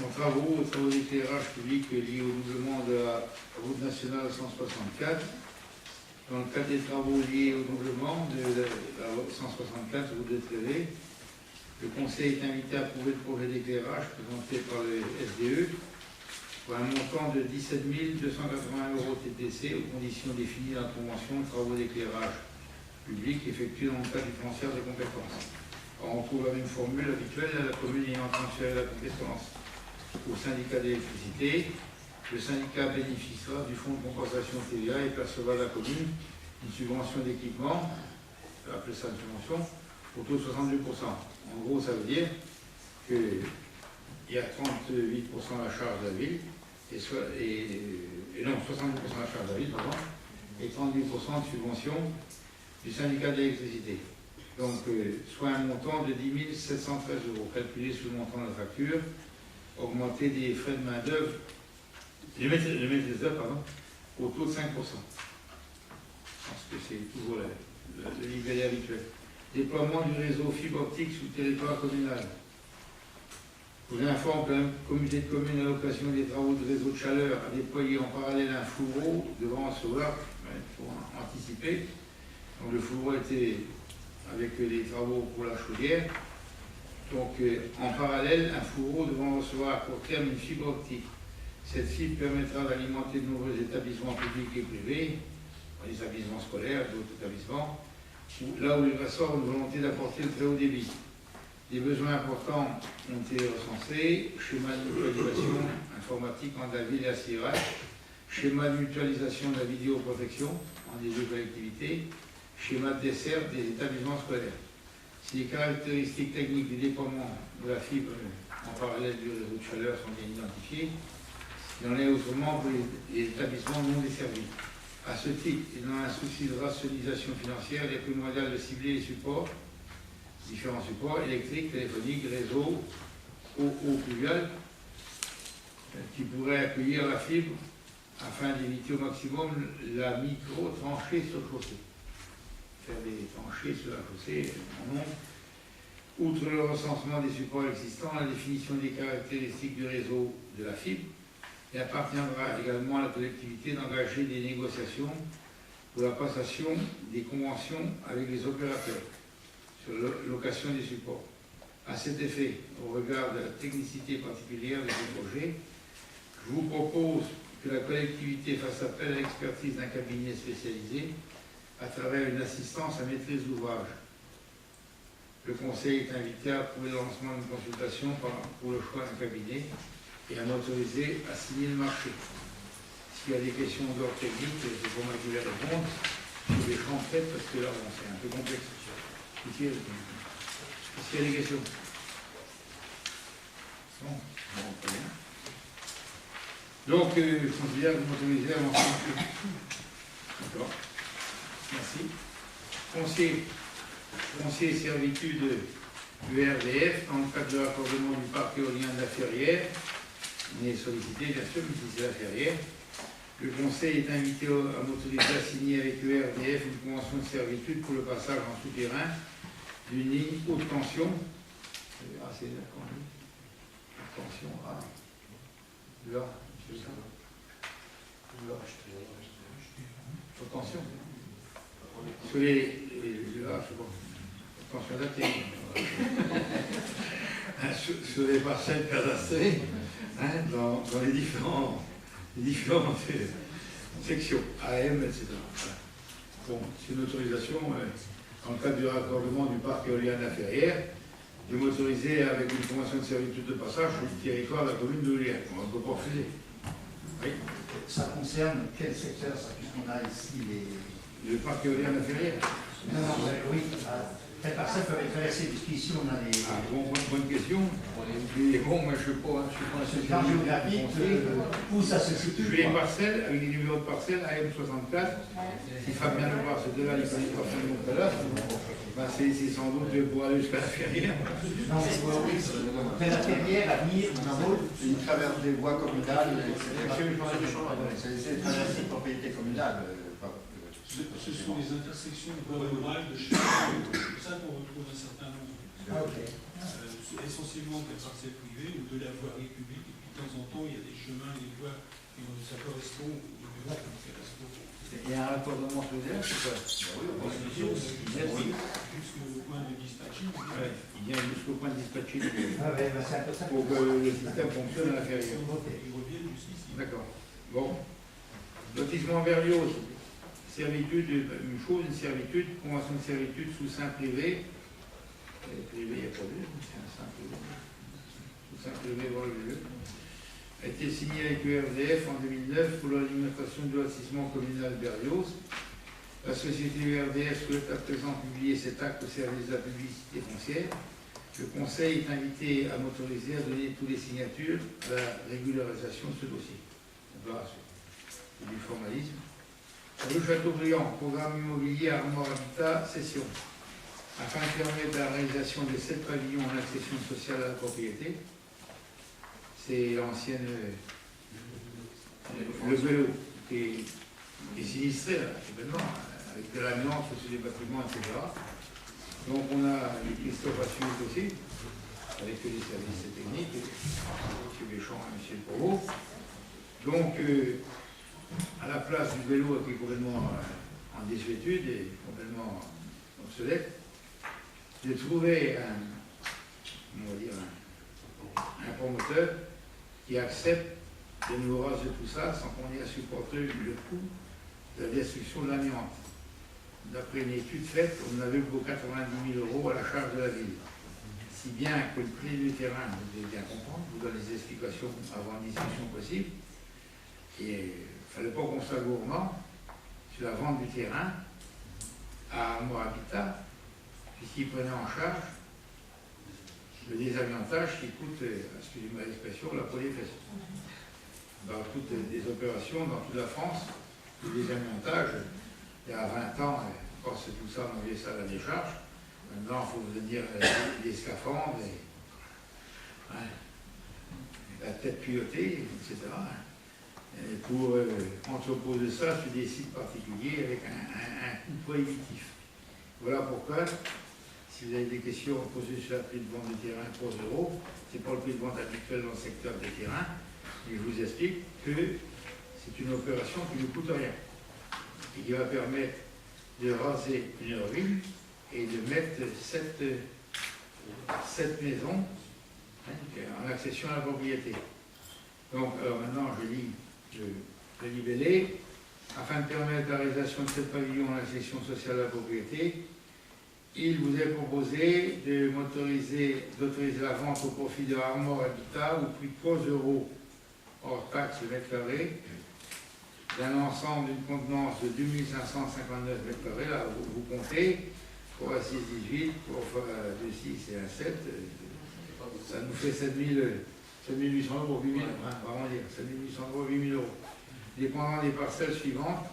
En travaux d'éclairage public liés au doublement de la route nationale 164. Dans le cadre des travaux liés au doublement de la route 164, route de Trévé, le Conseil est invité à approuver le projet d'éclairage présenté par le SDE pour un montant de 17 280 € TTC aux conditions définies dans la convention de travaux d'éclairage public effectués dans le cadre du transfert des compétences. Alors, on trouve la même formule habituelle à la commune ayant transféré la compétence au syndicat d'électricité. Le syndicat bénéficiera du fonds de compensation TVA et percevra de la commune une subvention d'équipement, on va appeler ça une subvention, au taux de 62%. En gros, ça veut dire qu'il y a 38% à la charge de la ville, non, 70% à la charge de la ville, pardon, et 38% de subvention du syndicat d'électricité. Donc, soit un montant de 10 713 €, calculé sous le montant de la facture, augmenter des frais de main-d'œuvre, le maîtrise d'œuvre, pardon, au taux de 5%. Je pense que c'est toujours le livret habituel. Déploiement du réseau fibre optique sous le territoire communal. Je vous informe qu'un comité de communes à l'occasion des travaux de réseau de chaleur a déployé en parallèle un fourreau devant un solar pour anticiper. Donc le fourreau était avec les travaux pour la chaudière. Donc en parallèle, un fourreau devant recevoir à court terme une fibre optique. Cette fibre permettra d'alimenter de nombreux établissements publics et privés, des établissements scolaires, d'autres établissements, là où il ressort une volonté d'apporter le très haut débit. Des besoins importants ont été recensés, schéma de mutualisation informatique entre la ville et la CIRAC, schéma de mutualisation de la vidéoprotection entre les deux collectivités, schéma de dessert des établissements scolaires. Si les caractéristiques techniques du déploiement de la fibre en parallèle du réseau de chaleur sont bien identifiées, il en est autrement pour les établissements non desservis. À ce titre, et dans un souci de rationalisation financière, il est primordial de cibler les supports, différents supports électriques, téléphoniques, réseaux, eau pluviale, qui pourraient accueillir la fibre afin d'éviter au maximum la micro-tranchée sur le chaussée. Faire des tranchées sur la chaussée en nombre. Outre le recensement des supports existants, la définition des caractéristiques du réseau de la fibre, il appartiendra également à la collectivité d'engager des négociations pour la passation des conventions avec les opérateurs sur la location des supports. À cet effet, au regard de la technicité particulière de ce projet, je vous propose que la collectivité fasse appel à l'expertise d'un cabinet spécialisé à travers une assistance à maîtrise d'ouvrage. Le Conseil est invité à approuver le lancement d'une consultation pour le choix d'un cabinet et à m'autoriser à signer le marché. S'il y a des questions d'ordre technique, c'est pour moi qui vais répondre. Je les prends en fait parce que là, bon, c'est un peu complexe. Est-ce qu'il y a des questions? Bon, très bien. Donc, je considère que vous m'autorisez à lancer. D'accord. Merci. Foncier et servitude du RDF dans le cadre de l'accordement du parc éolien de la Ferrière. On est sollicité, bien sûr, mais si c'est la Ferrière. Le Conseil est invité à m'autoriser à signer avec le RDF une convention de servitude pour le passage en souterrain d'une ligne haute tension. Ah, c'est d'accord. Haute tension, ah. Là, c'est ça. Là, haute tension. Sur les là, je sais pas. Tension adaptée. Sur les parcelles cadastrées, hein, dans les différentes sections, AM, etc. Voilà. Bon, c'est une autorisation, dans le cadre du raccordement du parc éolien de la Ferrière, de m'autoriser avec une convention de servitude de passage sur le territoire de la commune de Houlières. On ne peut pas refuser. Oui. Ça concerne quel secteur, ça, puisqu'on a ici le parc éolien de la Ferrière. Non, oui. Quelle parcelle peut être traversée, puisqu'ici on a des... Ah, bonne question. Mais bon, moi je ne suis pas un plan géographique, où ça se situe? Je vais les parcelles, avec les numéros de parcelles, AM64. Si Fabien le voir, c'est de là, il connaît parfaitement tout à l'heure. Ben, c'est sans doute pour aller jusqu'à la Ferrière. Non, mais oui, c'est la Ferrière à venir, il traverse des voies communales, c'est des traversées de propriété communale. Ce sont les intersections de voies rurales de chez nous. C'est pour ça qu'on retrouve un certain nombre Essentiellement de la parcelle privée ou de la voirie publique. Et puis de temps en temps, il y a des chemins et des voies et ça correspond au bureau qui correspond. Il y a un raccordement solaire, c'est ça? Oui, jusqu'au point de dispatching. Il vient jusqu'au point de dispatching. C'est un peu ça. Pour que le système fonctionne à l'intérieur. Ils reviennent jusqu'ici. D'accord. Bon. Lotissement Berlioz. Servitude, une chose, une servitude, convention de servitude sous sein privé. Privé, il n'y a pas de c'est un sein privé. Sous sein privé, voilà le lieu. A été signé avec URDF en 2009 pour l'alimentation du lotissement communal Berlioz. La société URDF souhaite à présent publier cet acte au service de la publicité foncière. Le Conseil est invité à m'autoriser à donner toutes les signatures à la régularisation de ce dossier. Donc là, c'est du formalisme. Rue Châteaubriand, programme immobilier Armor Habitat, cession. Afin de permettre la réalisation de 7 pavillons en accession sociale à la propriété, c'est l'ancienne, le vélo qui est sinistré, là, évidemment, avec de l'amiante sur les bâtiments, etc. Donc on a Christophe à suivre aussi, avec les services techniques, M. Béchamp et M. Provost. Donc, à la place du vélo qui est complètement en désuétude et complètement obsolète, j'ai trouvé un promoteur qui accepte de nous raser tout ça sans qu'on ait à supporter le coût de la destruction de l'amiante. D'après une étude faite, on avait pour 90 000 € à la charge de la ville. Si bien que le prix du terrain, vous devez bien comprendre, je vous donne les explications avant une discussion possible, et il ne fallait pas qu'on soit gourmand sur la vente du terrain à Armor Habitat, puisqu'ils prenaient en charge le désamiantage qui coûte, excusez-moi l'expression, la peau des fesses. Dans toutes les opérations, dans toute la France, le désamiantage, il y a 20 ans, quand c'est tout ça, on envoyait ça à la décharge. Maintenant, il faut vous dire des scaphandres, la tête pilotée, etc. Et pour entreposer ça sur des sites particuliers avec un coût prohibitif. Voilà pourquoi, si vous avez des questions posées sur le prix de vente du terrain 3 €, ce n'est pas le prix de vente habituel dans le secteur des terrains. Et je vous explique que c'est une opération qui ne coûte rien et qui va permettre de raser une rue et de mettre 7 maisons en accession à la propriété. Donc, alors maintenant, je lis le libellé. Afin de permettre la réalisation de 7 pavillons en accession sociale à la propriété, il vous est proposé d'autoriser la vente au profit de Armor Habitat au prix de 3 € hors taxe le mètre carré, d'un ensemble d'une contenance de 2559 mètres carrés. Là, vous comptez, 3 à 6, 18, 3 fois 2, 6 et 1, 7, ça nous fait 7 800 €, 8 000, vraiment dire, 7 800 €, 8 000 €. Dépendant des parcelles suivantes,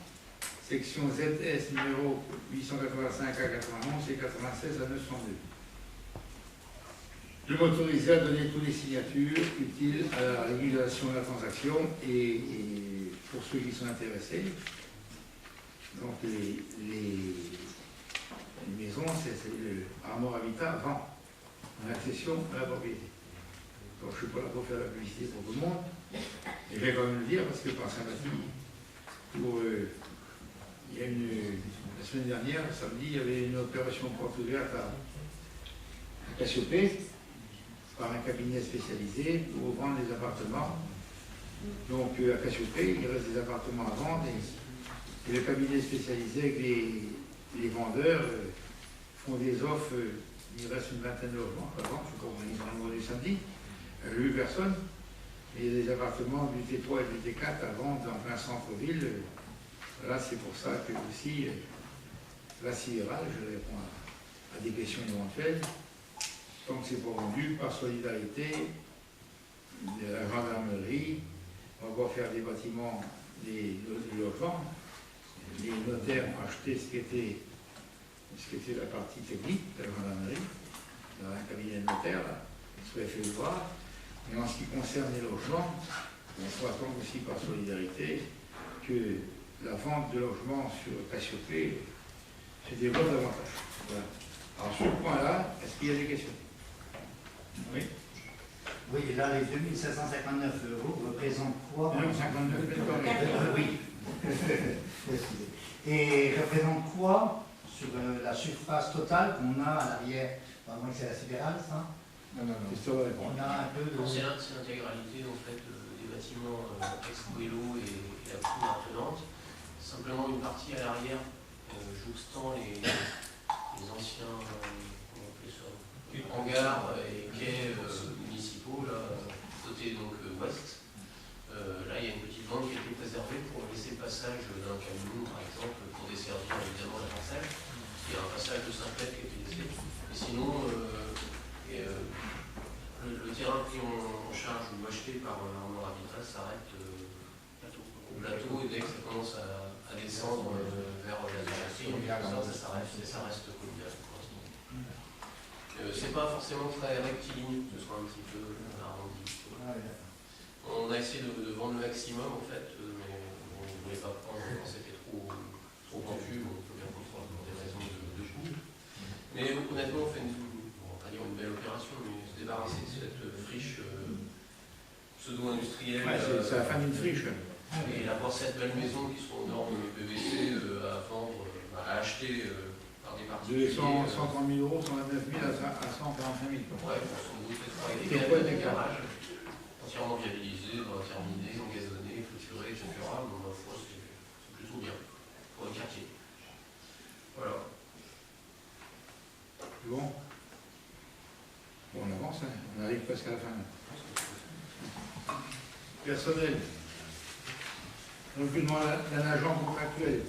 section ZS numéro 885 à 91 et 96 à 902. Je m'autorise à donner toutes les signatures utiles à la régulation de la transaction et pour ceux qui sont intéressés. Donc les maisons, c'est le Armor Habitat vend en accession à la propriété. Donc je ne suis pas là pour faire la publicité pour tout le monde, et je vais quand même le dire parce que par sympathie, il y a la semaine dernière, samedi, il y avait une opération porte ouverte à Cassiopée par un cabinet spécialisé pour vendre des appartements. Donc à Cassiopée, il reste des appartements à vendre et le cabinet spécialisé avec les vendeurs font des offres. Il reste une vingtaine de logements à vendre, je ne sais pas comment ils ont le samedi. J'ai vu personne. Et il y a des appartements du T3 et du T4 à vendre en plein centre-ville. Là, c'est pour ça que aussi, la CIRAL, je réponds à des questions éventuelles. Tant que c'est pas vendu, par solidarité de la gendarmerie, on va pas faire des bâtiments, des logements. Les notaires ont acheté ce qui était la partie technique de la gendarmerie, dans un cabinet de notaire, là, ce qu'on a fait voir. Mais en ce qui concerne les logements, on faut attendre aussi par solidarité que la vente de logements sur Cassiopée se développe davantage. Voilà. Alors sur ce point-là, est-ce qu'il y a des questions? Oui. Oui, et là, les 2759 € représentent quoi? Non, 59, oui. Et représentent quoi sur la surface totale qu'on a à l'arrière? Moi, c'est la sidérale, ça? Non. On a un peu de... C'est l'intégralité en fait des bâtiments ex-Boello et la cour attenante. Simplement une partie à l'arrière jouxtant les anciens hangars et quais municipaux, là, côté donc ouest. Là, il y a une petite bande qui a été préservée pour laisser le passage d'un camion, par exemple, pour desservir évidemment la parcelle. Il y a un passage de 5 mètres qui a été laissé. Et sinon, le terrain pris en charge ou acheté par Armor Habitat s'arrête au plateau, et dès que ça commence à descendre vers la géographie, ça reste communal pour l'instant. C'est pas forcément très rectiligne, ce sera un petit peu arrondi. On a essayé de vendre le maximum en fait, mais on ne voulait pas prendre quand c'était trop pentu, on peut bien comprendre pour des raisons de coût. Mais honnêtement, on fait on va pas dire une belle opération, mais se débarrasser de cette friche pseudo-industrielle. Ouais, c'est la fin d'une friche. Et avoir 7 belles maisons qui sont aux normes PVC à vendre, à acheter par des particuliers. De 130 000 €, 129 000 à 145 000. Ouais, pour son goût, c'est Et quoi des garages entièrement viabilisé, terminé, engazonné, clôturé, etc. Bon, ma foi, c'est plutôt bien pour le quartier. Voilà. Bon, on avance, hein. On arrive presque à la fin. Personnel. Recrutement d'un agent contractuel.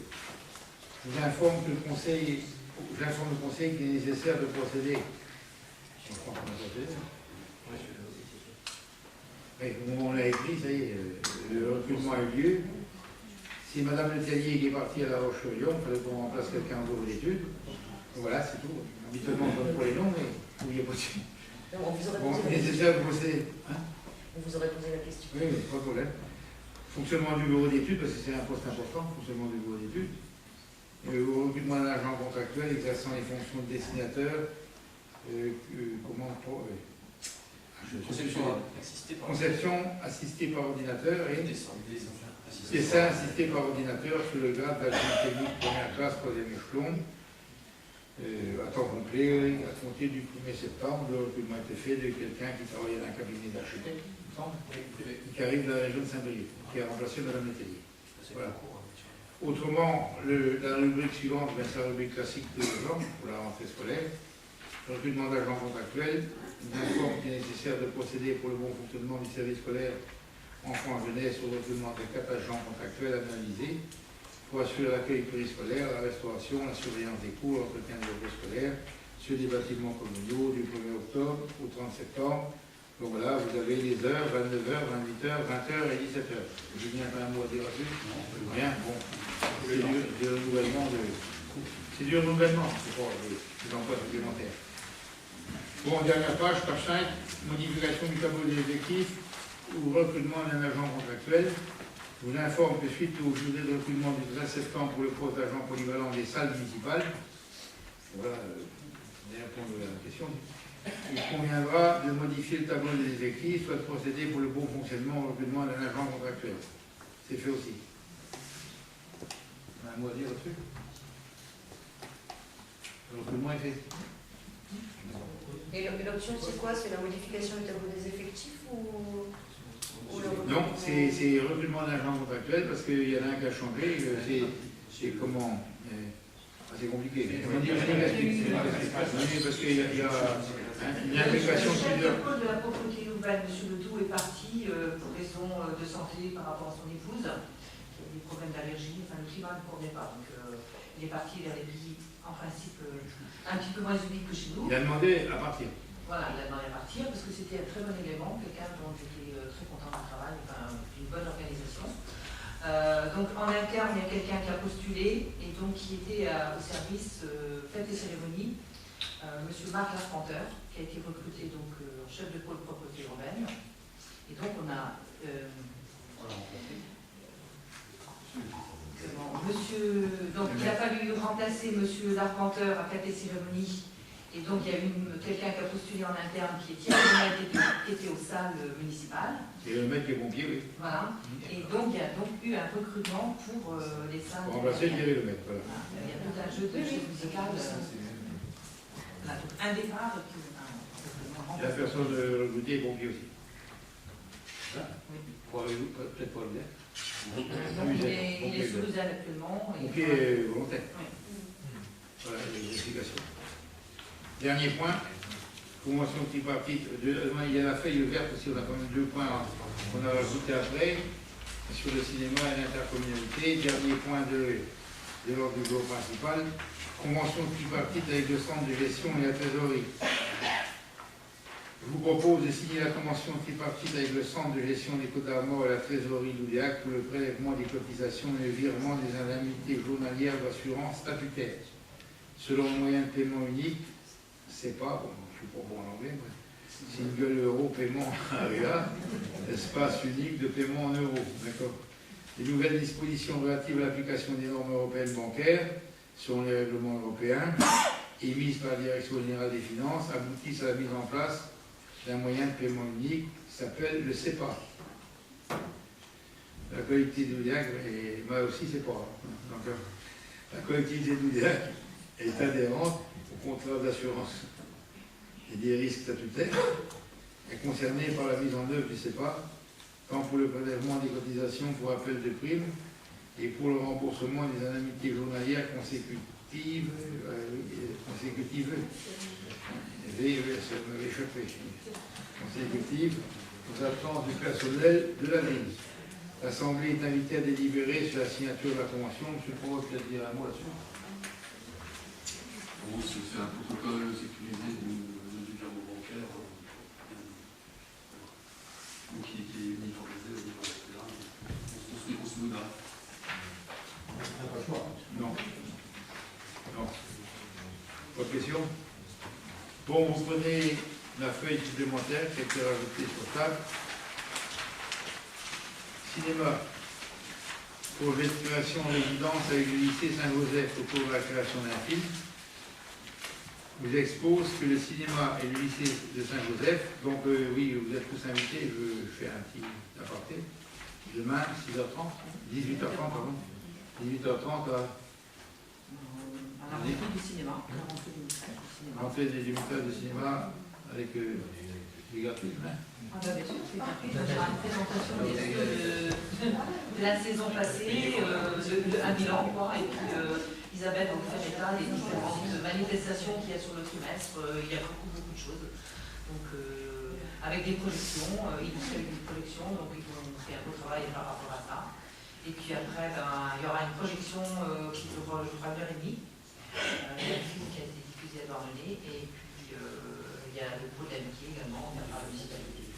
Je vous informe que j'informe le conseil qu'il est nécessaire de procéder. Je crois qu'on a procédé. Oui, au moment où on l'a écrit, ça y est, le recrutement a eu lieu. Si Madame Le Tellier qui est partie à La Roche-sur-Yon, il fallait qu'on remplace quelqu'un en bureau d'études. Voilà, c'est tout. Habituellement, on donne pour les noms, mais où il est possible. On vous aurait Bon, posé la nécessaire de question. procéder. Hein? On vous aurait posé la question. Oui, pas de problème. Fonctionnement du bureau d'études, parce que c'est un poste important, fonctionnement du bureau d'études. Au recrutement d'un agent contractuel exerçant les fonctions de dessinateur, conception assistée par ordinateur et dessin assisté par ordinateur sous le grade d'agent technique première classe, troisième échelon. À temps complet, à compter du 1er septembre, le recrutement a été fait de quelqu'un qui travaillait dans un cabinet d'architecte, il me semble, qui arrive de la région de Saint-Brieuc, qui a remplacé Mme Métellier. Voilà. Autrement, la rubrique suivante, c'est la rubrique classique de l'urgence pour la rentrée scolaire. Le recrutement d'agents contractuels, il informe qu'il est nécessaire de procéder pour le bon fonctionnement du service scolaire enfants et jeunesse au recrutement de 4 agents contractuels analysés pour assurer l'accueil périscolaire, la restauration, la surveillance des cours, l'entretien des locaux scolaires sur des bâtiments communaux du 1er octobre au 30 septembre. Donc voilà, vous avez les heures, 29h, 28h, 20h et 17h. J'ai bien quand même à dire là-dessus. Bien, bon. C'est du renouvellement c'est du renouvellement, c'est pas des emplois supplémentaires. Bon, dernière page, page 5, modification du tableau des effectifs ou recrutement d'un agent contractuel. Je vous informe que suite au journée de recrutement du 13 septembre pour le poste d'agent polyvalent des salles municipales, voilà, je vais répondre à la question. Il conviendra de modifier le tableau des effectifs, soit de procéder pour le bon fonctionnement au recrutement d'un agent contractuel. C'est fait aussi. On a un mot à dire là-dessus? Le recrutement est fait. Et l'option, c'est quoi? C'est la modification du tableau des effectifs ou le Non, c'est recrutement d'un agent contractuel parce qu'il y en a un qui a changé. C'est comment c'est compliqué. Parce qu'il y a une implication Le chef de de la propriété urbaine, M. Ledoux, est parti pour raison de santé par rapport à son épouse, qui a des problèmes d'allergie, enfin le climat ne convenait pas. Donc il est parti vers des pays, en principe, un petit peu moins humides que chez nous. Il a demandé à partir. Voilà, il a demandé à partir parce que c'était un très bon élément, quelqu'un dont j'étais très content du travail, enfin une bonne organisation. Donc en interne, il y a quelqu'un qui a postulé et donc qui était au service fête et cérémonie, M. Marc Larpenteur, qui a été recruté donc chef de pôle propreté urbaine. Et donc on a donc il a fallu remplacer M. Larpenteur à fête et cérémonie Et donc, il y a eu quelqu'un qui a postulé en interne qui était aux salles municipales. Et le mec qui est pompier, oui. Voilà. Et donc, il y a donc eu un recrutement pour les salles. Pour remplacer le mec, voilà. Il y a tout un jeu de choses musicales. Voilà, donc un départ. La personne de recruter est pompier aussi. Peut-être pas le dire. Donc, il est sous Lausanne actuellement. Pompier volontaire. Oui. Voilà les explications. Dernier point, convention tripartite. Il y a la feuille verte aussi, on a quand même 2 points qu'on a rajoutés après, sur le cinéma et l'intercommunalité. Dernier point de l'ordre du jour principal, convention tripartite avec le centre de gestion et la trésorerie. Je vous propose de signer la convention tripartite avec le centre de gestion des Côtes d'Armor et la trésorerie d'Oudéac pour le prélèvement des cotisations et le virement des indemnités journalières d'assurance statutaire. Selon le moyen de paiement unique, c'est pas, bon, je ne suis pas bon en anglais, mais single euro paiement AEA, espace unique de paiement en euros. D'accord. Les nouvelles dispositions relatives à l'application des normes européennes bancaires, selon les règlements européens, émises par la Direction générale des finances, aboutissent à la mise en place d'un moyen de paiement unique qui s'appelle le CEPA. La collectivité d'Oudéac, et moi aussi c'est pas. Donc, la collectivité d'Oudéac est adhérente au contrat d'assurance et des risques statutaires, est concernée par la mise en œuvre du CEPA, tant pour le prélèvement des cotisations pour appel de primes et pour le remboursement des indemnités journalières consécutives. Ça m'avait échappé. Consécutives aux absences du personnel de la ville. L'Assemblée est invitée à délibérer sur la signature de la convention. Monsieur le Président, peut-être dire un mot là-dessus. Bon, c'est un protocole sécurisé du virement bancaire qui est uniformisé au niveau européen. On se grosso modo. Non. Non. Pas de question? Bon, vous prenez la feuille supplémentaire qui a été rajoutée sur table. Cinéma. Projet de création en résidence avec le lycée Saint-Joseph au cours de la création d'un film. Vous expose que le cinéma et le lycée de Saint-Joseph, donc oui, vous êtes tous invités, je fais un petit aparté. Demain, 6h30, 18h30, pardon. 18h30 à la rentrée du cinéma. Rentrée des émissaires de cinéma avec les gratuits. Ah bah bien sûr, c'est gratuit. Il y aura une présentation de la saison passée, un bilan, quoi, et puis Isabelle va vous faire état des différentes manifestations qu'il y a sur le trimestre. Il y a beaucoup de choses. Donc, avec des projections, illustrées avec des projections, donc ils vont faire un beau travail par rapport à ça. Et puis après, il y aura une projection qui durera 1h30. Il y a un film qui a été diffusé à Douarnenez, et puis il y a le pot d'amitié également, on a parlé de municipalité.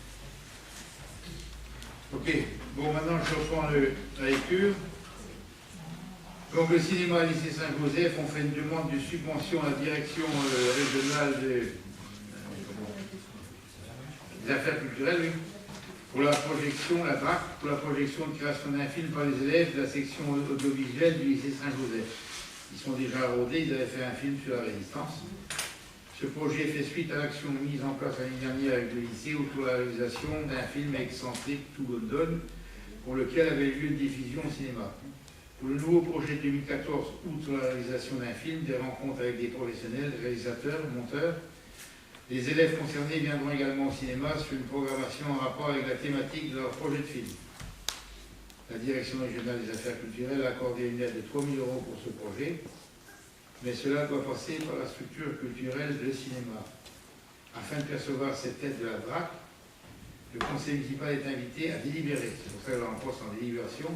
Ok, bon maintenant je reprends la lecture. Donc le cinéma et le lycée Saint-Joseph ont fait une demande de subvention à la direction régionale des affaires culturelles, oui, pour la projection, la DRAC, pour la projection de création d'un film par les élèves de la section audiovisuelle du lycée Saint-Joseph. Ils sont déjà rodés, ils avaient fait un film sur la résistance. Ce projet fait suite à l'action mise en place l'année dernière avec le lycée autour de la réalisation d'un film excentrique To London, pour lequel avait lieu une diffusion au cinéma. Pour le nouveau projet 2014, outre la réalisation d'un film, des rencontres avec des professionnels, réalisateurs, monteurs, les élèves concernés viendront également au cinéma sur une programmation en rapport avec la thématique de leur projet de film. La Direction régionale des affaires culturelles a accordé une aide de 3 000 € pour ce projet, mais cela doit passer par la structure culturelle de cinéma. Afin de percevoir cette aide de la DRAC, le conseil municipal est invité à délibérer, c'est pour ça que l'on poste en délibération,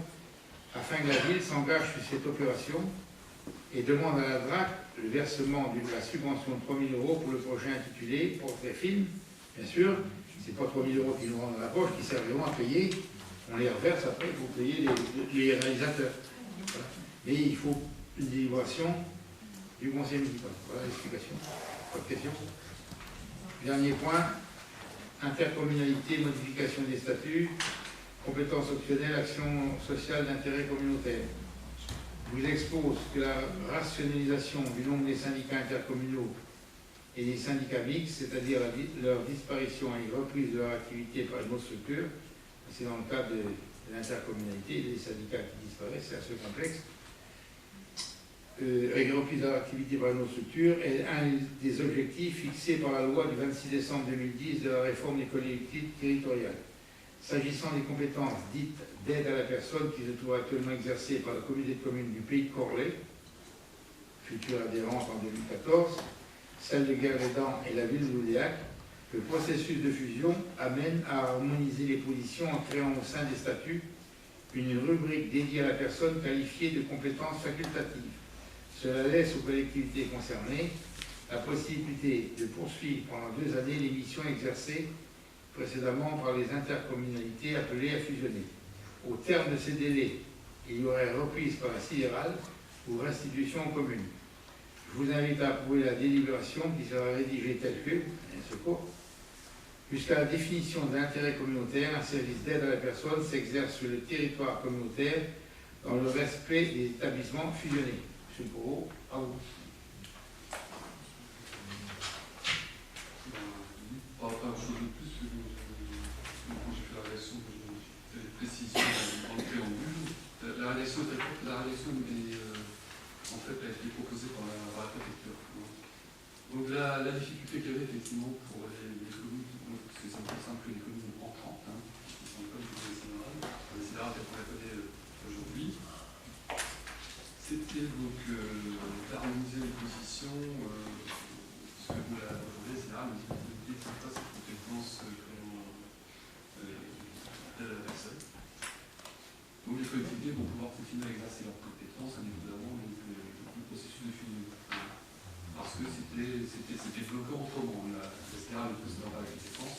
afin que la ville s'engage sur cette opération et demande à la DRAC le versement de la subvention de 3 000 € pour le projet intitulé Portrait Film. Bien sûr, ce n'est pas 3 000 € qui nous rendent dans la poche, qui serviront à payer, on les reverse après pour payer les réalisateurs. Voilà. Mais il faut une délibération du conseil municipal. Voilà l'explication. Pas de question. Dernier point, intercommunalité, modification des statuts, compétences optionnelles, action sociale d'intérêt communautaire. Je vous expose que la rationalisation du nombre des syndicats intercommunaux et des syndicats mixtes, c'est-à-dire leur disparition et une reprise de leur activité par une autre structure. C'est dans le cadre de l'intercommunalité, des syndicats qui disparaissent, c'est assez complexe. Avec une reprise de leur activité par une autre structure est un des objectifs fixés par la loi du 26 décembre 2010 de la réforme des collectivités territoriales. S'agissant des compétences dites d'aide à la personne qui se trouve actuellement exercées par la communauté de communes du Pays de Corlay, future adhérente en 2014, celle de Guerredans et la ville de Loudéac, le processus de fusion amène à harmoniser les positions en créant au sein des statuts une rubrique dédiée à la personne qualifiée de compétences facultatives. Cela laisse aux collectivités concernées la possibilité de poursuivre pendant 2 années les missions exercées précédemment par les intercommunalités appelées à fusionner. Au terme de ces délais, il y aurait reprise par la sidérale ou restitution aux communes. Je vous invite à approuver la délibération qui sera rédigée telle que, jusqu'à la définition de l'intérêt communautaire, un service d'aide à la personne s'exerce sur le territoire communautaire dans le respect des établissements fusionnés. M. Corot, à vous. Pas grand-chose de plus, quand j'ai fait la rédaction, j'ai fait des précisions en préambule. La rédaction est en fait, a été proposée par la préfecture. Donc la difficulté qu'il y avait effectivement pour les communes, parce que c'est un peu simple que les communes entrantes, qui ne sont pas du tout les CNRA qu'on la connaît aujourd'hui, c'était donc d'harmoniser les positions, puisque aujourd'hui les CNRA ne détiennent pas cette compétence de la personne. Donc les collectivités vont pouvoir continuer à exercer leurs compétences, indépendamment du processus de fusion. Parce que c'était bloqué autrement. La CNRA ne possédant pas la compétence,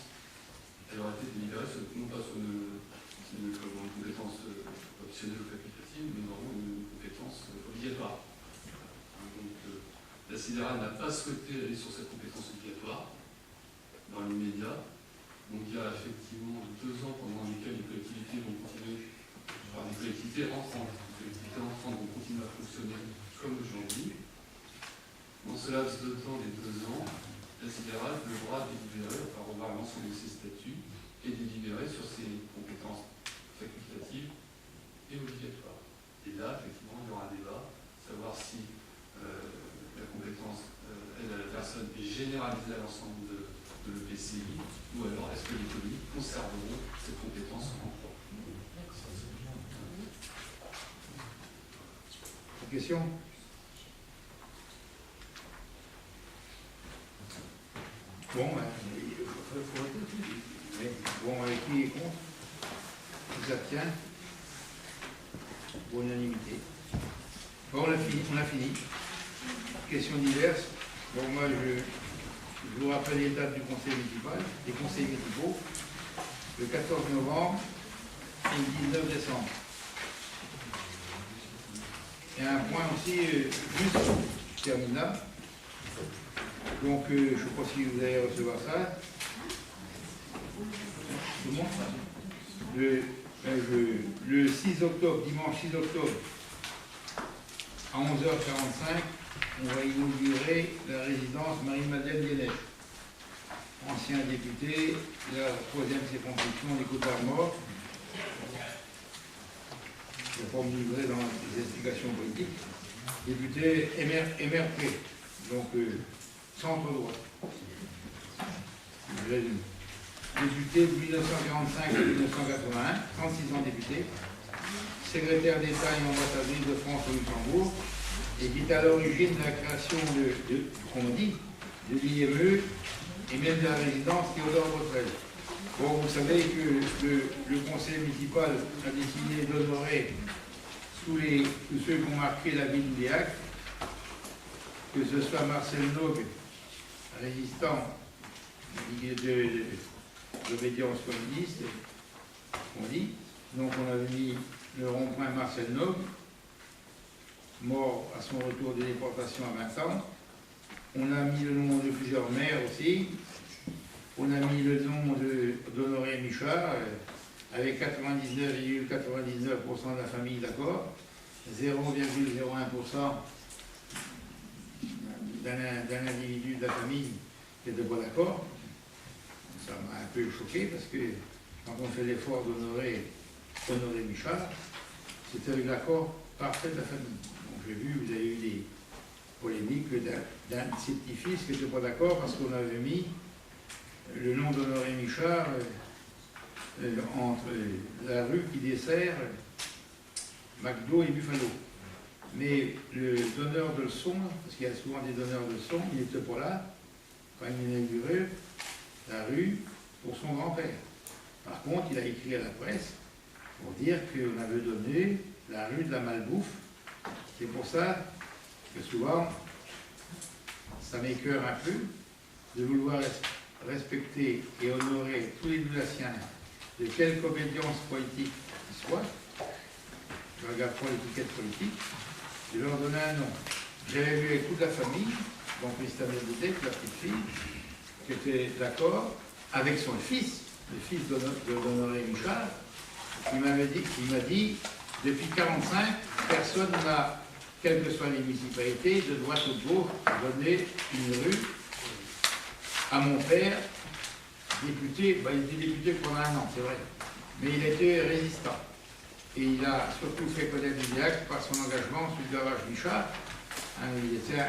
elle aurait été délibérée non pas sur une compétence optionnelle ou facultative, mais vraiment une compétence obligatoire. Donc la CNRA n'a pas souhaité aller sur cette compétence obligatoire dans l'immédiat. Donc il y a effectivement 2 ans pendant lesquels les collectivités vont continuer. Alors, les collectivités entrantes vont continuer à fonctionner comme aujourd'hui. Dans ce laps de temps des 2 ans, la CNRA devra délibérer, enfin revoir l'ensemble de ses statuts et délibérer sur ses compétences facultatives et obligatoires. Et là, effectivement, il y aura un débat, savoir si la compétence aide à la personne est généralisée à l'ensemble de l'EPCI, ou alors est-ce que les communes conserveront cette compétence en propre. Question ? Bon, qui est contre? Qui s'abstient? Pour unanimité. Bon, on a fini. Questions diverses. Bon, moi, je vous rappelle les dates du conseil municipal, des conseils municipaux, le 14 novembre et le 19 décembre. Et un point aussi, juste, je termine là. Donc, je ne sais pas si vous allez recevoir ça. Tout le monde, le 6 octobre, dimanche 6 octobre, à 11h45, on va inaugurer la résidence Marie-Madeleine Lienèche. Ancien député, la 3e circonscription des Côtes-d'Armor. Je ne vais pas me livrer dans les explications politiques. Député MRP, donc centre droit. Je résume. Député de 1945 à 1981, 36 ans député, secrétaire d'État et ambassadrice de France au Luxembourg, et qui est à l'origine de la création de l'IME et même de la résidence Théodore Botrel. Bon, vous savez que le conseil municipal a décidé d'honorer tous ceux qui ont marqué la ville d'Ouliac, que ce soit Marcel Nogue, résistant de l'obédience communiste, on dit. Donc on avait mis le rond-point Marcel Nogue, mort à son retour de déportation à 20 ans. On a mis le nom de plusieurs maires aussi. On a mis le nom d'Honoré Michard, avec 99,99% de la famille d'accord, 0,01% d'un individu de la famille qui n'était pas d'accord. Ça m'a un peu choqué parce que quand on fait l'effort d'honorer Michard, c'était avec l'accord parfait de la famille. Donc j'ai vu, vous avez eu des polémiques d'un de ses petits-fils qui n'était pas d'accord parce qu'on avait mis le nom d'Honoré Michard entre la rue qui dessert McDo et Buffalo. Mais le donneur de leçons, parce qu'il y a souvent des donneurs de leçons, il n'était pas là quand il a inauguré la rue pour son grand-père. Par contre, il a écrit à la presse pour dire qu'on avait donné la rue de la Malbouffe. C'est pour ça que souvent, ça m'écœure un peu de vouloir respecter et honorer tous les Lullaciens, de quelque obédience politique qu'ils soient. Je ne regarde pas l'étiquette politique. Je leur donnais un nom. J'avais vu avec toute la famille, donc Christine Bédé, la petite fille, qui était d'accord avec son fils, le fils d'Honoré Michard, qui m'a dit, depuis 1945, personne n'a, quelles que soient les municipalités, de droite ou de gauche, donné une rue à mon père, député. Il était député pendant un an, c'est vrai, mais il était résistant. Et il a surtout fait connaître Villac par son engagement sur le garage Michard. Il était un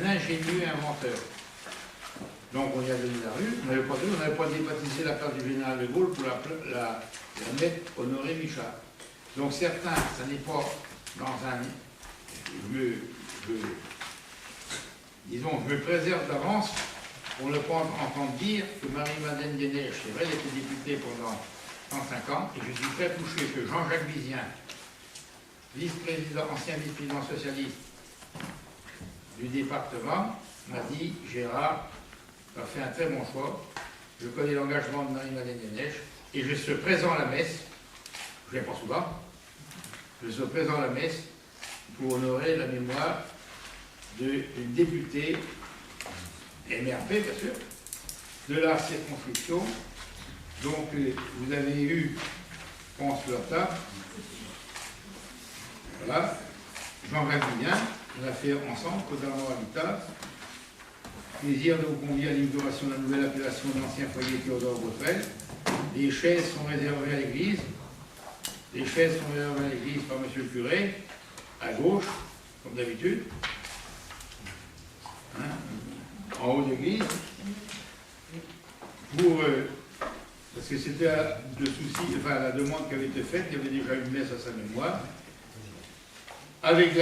ingénieux inventeur. Donc on y a donné la rue, on n'avait pas débaptisé la place du général de Gaulle pour la mettre Honoré Michard. Donc certains, ça n'est pas dans un... disons, je me préserve d'avance pour ne pas entendre dire que Marie-Madeleine Desneiges, c'est vrai, elle était députée pendant 105 ans, et je suis très touché que Jean-Jacques Vizien, ancien vice-président socialiste du département, m'a dit, Gérard, tu as fait un très bon choix, je connais l'engagement de Marie-Madeleine Desneiges, et je serai présent à la messe, je ne viens pas souvent, je serai présent à la messe pour honorer la mémoire d'une députée MRP, bien sûr, de la circonscription. Donc, vous avez eu, je pense, sur la table, voilà, Jean-Jacques Vizien, on a fait ensemble, Codarmo Habitat, plaisir de vous convier à l'inauguration de la nouvelle appellation de l'ancien foyer Théodore Botrel. Les chaises sont réservées à l'église. Les chaises sont réservées à l'église par M. le curé, à gauche, comme d'habitude, en haut de l'église, parce que c'était le souci, enfin la demande qui avait été faite, il y avait déjà une messe à sa mémoire, avec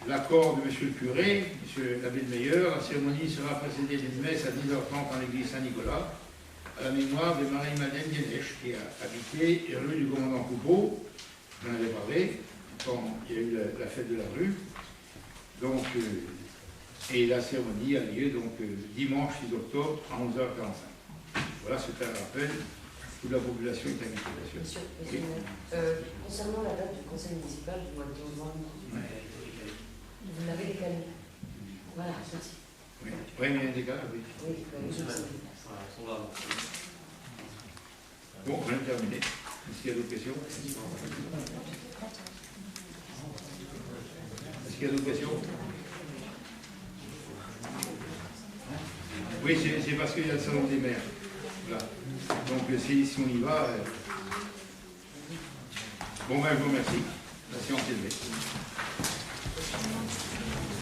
l'accord de M. le curé, M. l'abbé de Meilleur. La cérémonie sera précédée d'une messe à 10h30 en l'église Saint-Nicolas, à la mémoire de Marie-Madeleine Desneiges, qui a habité rue du commandant Coupeau, j'en avais parlé, quand il y a eu la fête de la rue. Donc, et la cérémonie a lieu donc, dimanche 6 octobre à 11h45. Voilà, c'est un rappel. Toute la population est invitée, bien sûr. Monsieur, concernant la date du conseil municipal du mois de novembre, vous l'avez décalé. Voilà, ceci. Oui, mais il y a un décalage, oui. Oui, je sais. Bon, on vient de terminer. Est-ce qu'il y a d'autres questions? Est-ce qu'il y a d'autres questions? Oui, c'est parce qu'il y a le salon des maires. Voilà. Donc si on y va... Bon, ben, je vous remercie. La séance est levée.